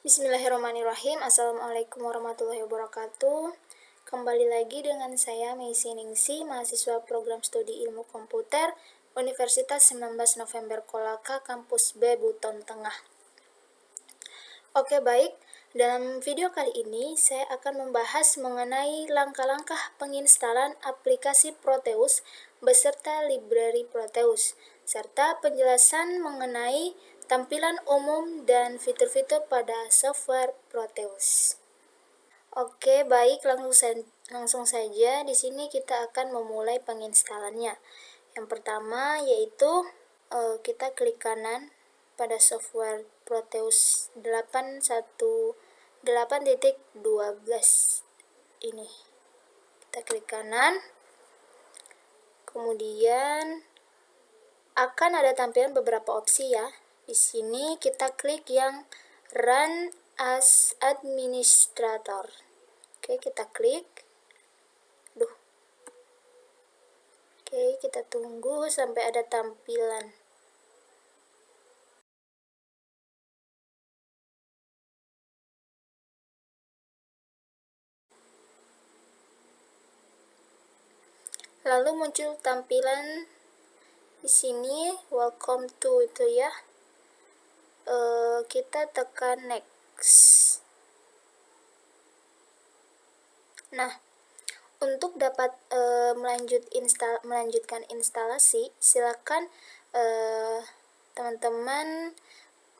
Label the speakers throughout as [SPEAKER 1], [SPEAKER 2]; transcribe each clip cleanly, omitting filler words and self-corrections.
[SPEAKER 1] Bismillahirrahmanirrahim. Assalamualaikum warahmatullahi wabarakatuh. Kembali lagi dengan saya Meisi Ningsi, mahasiswa program studi ilmu komputer Universitas 19 November Kolaka, kampus B, Buton Tengah. Oke, baik. Dalam video kali ini saya akan membahas mengenai langkah-langkah penginstalan aplikasi Proteus beserta library Proteus, serta penjelasan mengenai tampilan umum dan fitur-fitur pada software Proteus. Oke, baik, langsung saja di sini kita akan memulai penginstalannya. Yang pertama yaitu kita klik kanan pada software Proteus 8.12 ini. Kita klik kanan. Kemudian akan ada tampilan beberapa opsi ya. Di sini kita klik yang Run as Administrator. Oke, kita klik. Oke, kita tunggu sampai ada tampilan. Lalu muncul tampilan di sini welcome to itu ya. Kita tekan next. Nah, untuk dapat melanjutkan instalasi, silakan teman-teman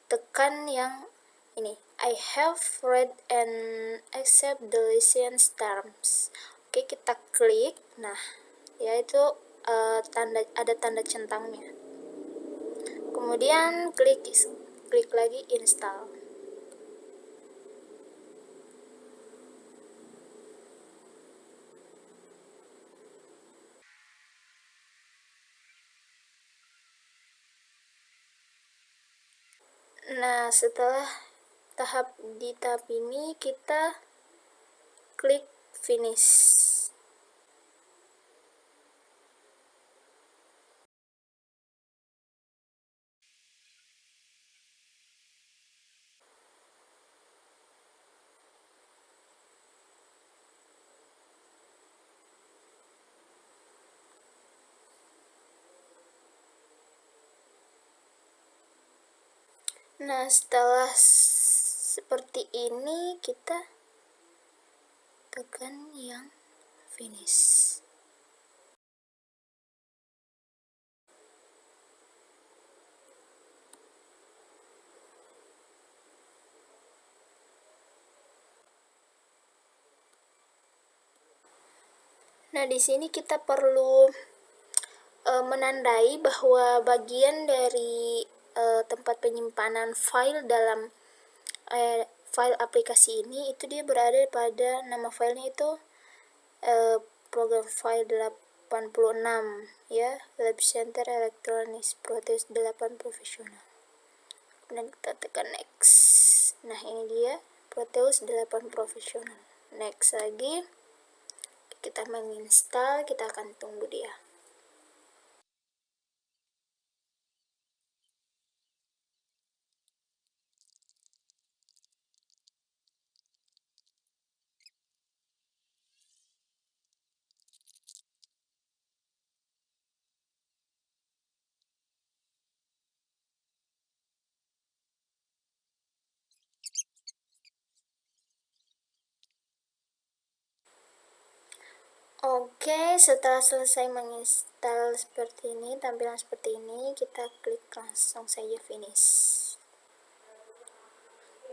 [SPEAKER 1] tekan yang ini, I have read and accept the license terms. Oke, kita klik. Nah, yaitu ada tanda centangnya. Kemudian klik lagi install. Nah, setelah di tahap ini kita klik finish. Nah, setelah seperti ini kita tekan yang finish. Nah, di sini kita perlu menandai bahwa bagian dari tempat penyimpanan file dalam file aplikasi ini itu dia berada pada nama filenya itu program file 86 ya, Lab Center Electronics Proteus 8 Professional. Dan kita tekan next. Nah, ini dia Proteus 8 Professional. Next lagi. Kita menginstal, kita akan tunggu dia. Oke, setelah selesai menginstal seperti ini, tampilan seperti ini, kita klik langsung saja finish.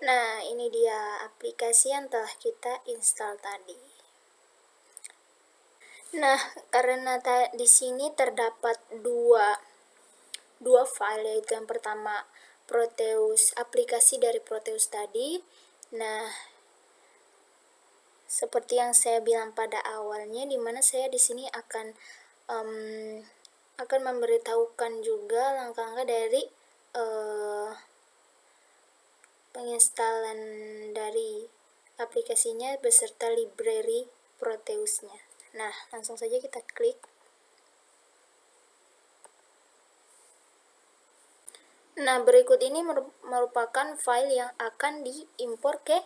[SPEAKER 1] Nah, ini dia aplikasi yang telah kita install tadi. Nah, karena di sini terdapat dua file, yaitu yang pertama Proteus, aplikasi dari Proteus tadi. Nah, seperti yang saya bilang pada awalnya, di mana saya di sini akan memberitahukan juga langkah-langkah dari penginstalan dari aplikasinya beserta library Proteusnya. Nah, langsung saja kita klik. Nah, berikut ini merupakan file yang akan diimpor ke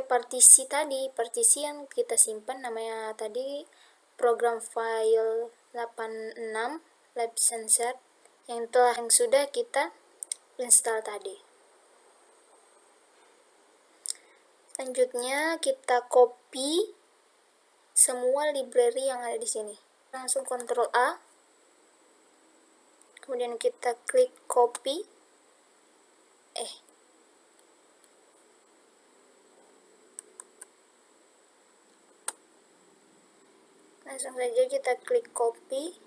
[SPEAKER 1] partisi tadi, partisi yang kita simpan namanya tadi program file 86 lab sensor yang sudah kita install tadi. Selanjutnya kita copy semua library yang ada di sini. Langsung Ctrl A. Kemudian kita klik copy. Langsung saja kita klik copy.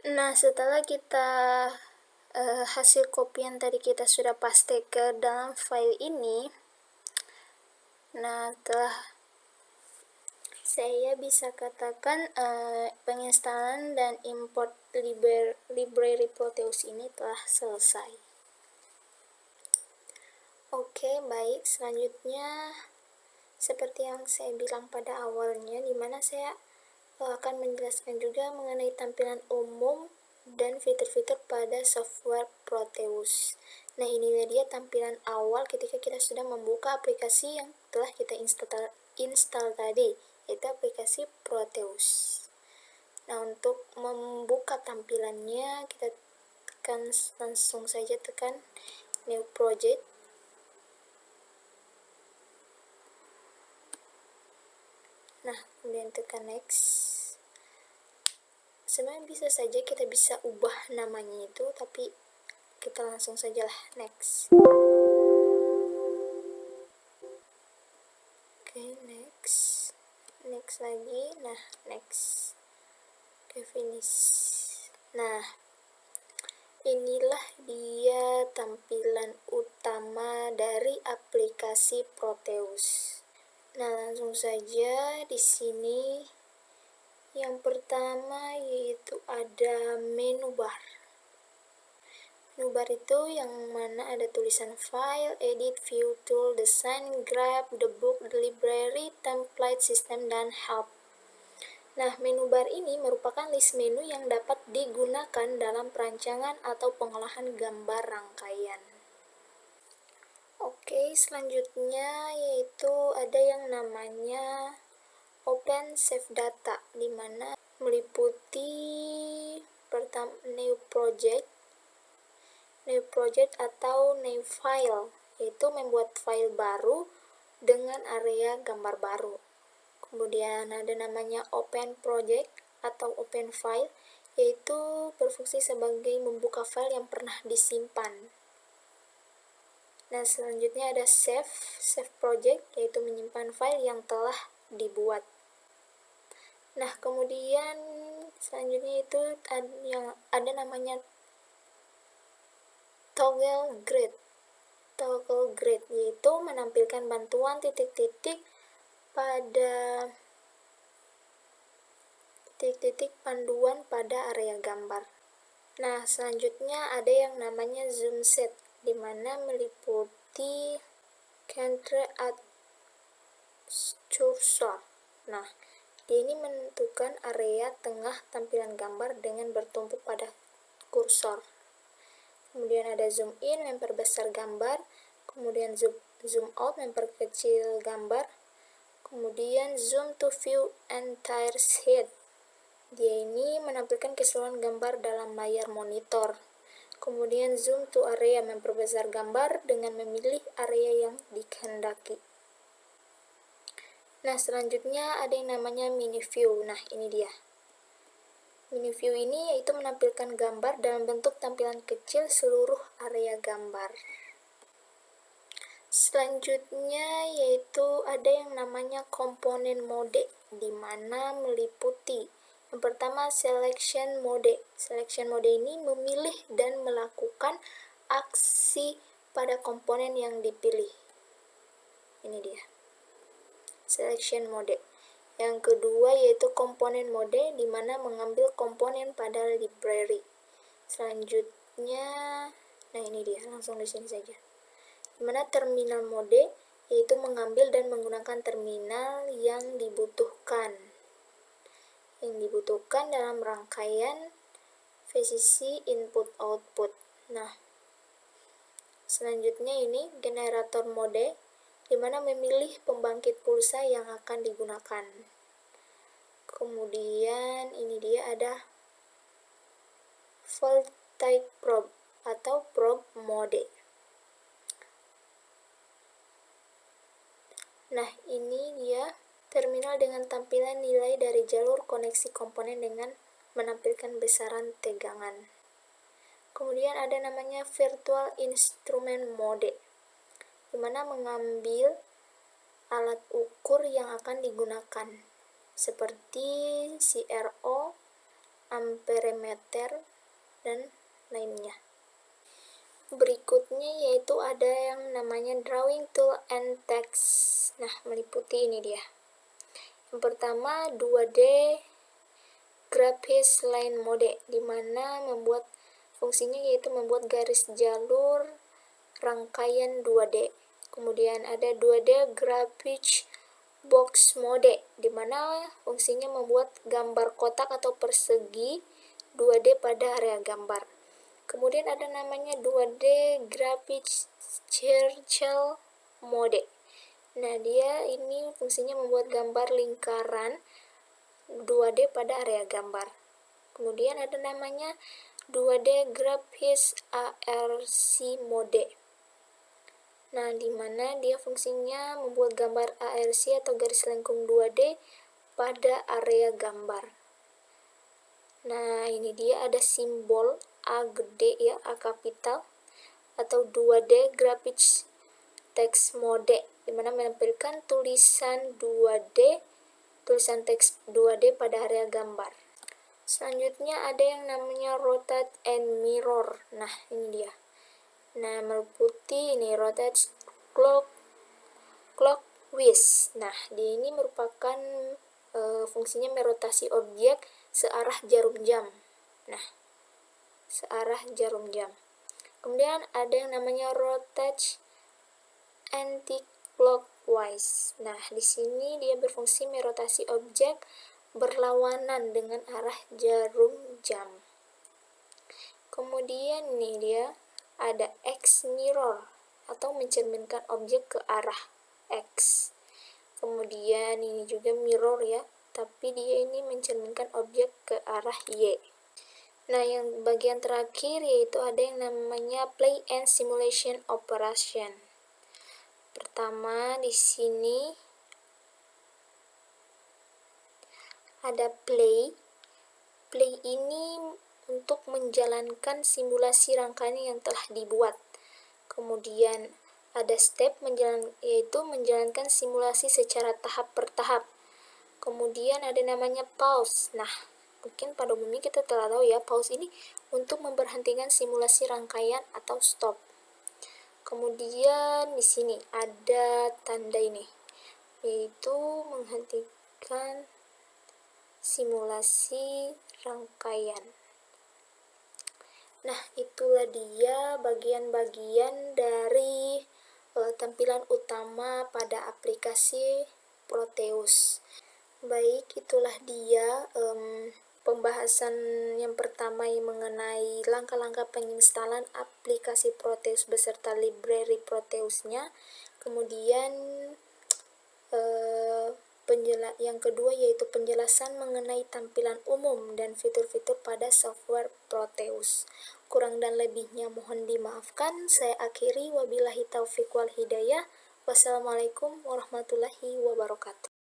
[SPEAKER 1] Nah, setelah kita hasil kopian tadi kita sudah paste ke dalam file ini, nah telah saya bisa katakan penginstalan dan import library Proteus ini telah selesai. Oke, baik. Selanjutnya seperti yang saya bilang pada awalnya, di mana saya akan menjelaskan juga mengenai tampilan umum dan fitur-fitur pada software Proteus. Nah, inilah dia tampilan awal ketika kita sudah membuka aplikasi yang telah kita install tadi, yaitu aplikasi Proteus. Nah, untuk membuka tampilannya, kita langsung saja tekan New Project. Nah, kemudian tekan Next. Sebenarnya bisa saja kita bisa ubah namanya itu, tapi kita langsung sajalah Next. Oke, Next. Next lagi. Nah, Next. Oke, Finish. Nah, inilah dia tampilan utama dari aplikasi Proteus. Nah, langsung saja di sini yang pertama yaitu ada menu bar. Menu bar itu yang mana ada tulisan file, edit, view, tool, design, grab, the book, the library, template, system, dan help. Nah, menu bar ini merupakan list menu yang dapat digunakan dalam perancangan atau pengolahan gambar rangkaian. Oke, selanjutnya yaitu ada yang namanya Open Save Data, di mana meliputi pertama new project atau new file, yaitu membuat file baru dengan area gambar baru. Kemudian ada namanya Open Project atau Open File, yaitu berfungsi sebagai membuka file yang pernah disimpan. Nah, selanjutnya ada Save Project, yaitu menyimpan file yang telah dibuat. Nah, kemudian selanjutnya itu ada namanya Toggle Grid, yaitu menampilkan bantuan titik-titik pada panduan pada area gambar. Nah, selanjutnya ada yang namanya Zoom Set, di mana meliputi Center at Cursor. Nah, dia ini menentukan area tengah tampilan gambar dengan bertumpu pada kursor. Kemudian ada zoom in, memperbesar gambar. Kemudian zoom out, memperkecil gambar. Kemudian zoom to view entire sheet. Dia ini menampilkan keseluruhan gambar dalam layar monitor. Kemudian zoom to area, memperbesar gambar dengan memilih area yang dikehendaki. Nah, selanjutnya ada yang namanya mini view. Nah, ini dia. Mini view ini yaitu menampilkan gambar dalam bentuk tampilan kecil seluruh area gambar. Selanjutnya yaitu ada yang namanya komponen mode, di mana meliputi yang pertama selection mode. Selection mode ini memilih dan melakukan aksi pada komponen yang dipilih. Ini dia. Selection mode. Yang kedua yaitu komponen mode, di mana mengambil komponen pada library. Selanjutnya, nah ini dia, langsung di sini saja. Di mana terminal mode yaitu mengambil dan menggunakan terminal yang dibutuhkan dalam rangkaian VCC input output. Nah, selanjutnya ini generator mode, di mana memilih pembangkit pulsa yang akan digunakan. Kemudian ini dia ada voltage probe atau probe mode. Nah, ini dia terminal dengan tampilan nilai dari jalur koneksi komponen dengan menampilkan besaran tegangan. Kemudian ada namanya virtual instrument mode, di mana mengambil alat ukur yang akan digunakan, seperti CRO, amperemeter, dan lainnya. Berikutnya yaitu ada yang namanya drawing tool and text. Nah, meliputi ini dia. Yang pertama 2D graphics line mode, di mana fungsinya yaitu membuat garis jalur rangkaian 2D. Kemudian ada 2D graphics box mode, di mana fungsinya membuat gambar kotak atau persegi 2D pada area gambar. Kemudian ada namanya 2D graphics circle mode. Nah, dia ini fungsinya membuat gambar lingkaran 2D pada area gambar. Kemudian ada namanya 2D graphics ARC mode. Nah, di mana dia fungsinya membuat gambar ARC atau garis lengkung 2D pada area gambar. Nah, ini dia ada simbol A gede ya, A kapital, atau 2D graphics text mode, di mana menampilkan tulisan teks 2D pada area gambar. Selanjutnya ada yang namanya rotate and mirror. Nah, ini dia. Nah, meliputi ini rotate clockwise. Nah, dia ini merupakan fungsinya merotasi objek searah jarum jam. Nah, searah jarum jam. Kemudian ada yang namanya rotate anti-clockwise. Nah, di sini dia berfungsi merotasi objek berlawanan dengan arah jarum jam. Kemudian nih dia ada X mirror atau mencerminkan objek ke arah X. Kemudian ini juga mirror ya, tapi dia ini mencerminkan objek ke arah Y. Nah, yang bagian terakhir yaitu ada yang namanya play and simulation operation. Pertama, di sini ada play. Play ini untuk menjalankan simulasi rangkaian yang telah dibuat. Kemudian ada step yaitu menjalankan simulasi secara tahap per tahap. Kemudian ada namanya pause. Nah, mungkin pada umumnya kita telah tahu ya, pause ini untuk memberhentikan simulasi rangkaian atau stop. Kemudian di sini ada tanda ini, yaitu menghentikan simulasi rangkaian. Nah, itulah dia bagian-bagian dari tampilan utama pada aplikasi Proteus. Baik, itulah dia pembahasan yang pertama yang mengenai langkah-langkah penginstalan aplikasi Proteus beserta library Proteusnya. Kemudian yang kedua yaitu penjelasan mengenai tampilan umum dan fitur-fitur pada software Proteus. Kurang dan lebihnya mohon dimaafkan. Saya akhiri, wabillahi taufiq wal hidayah. Wassalamualaikum warahmatullahi wabarakatuh.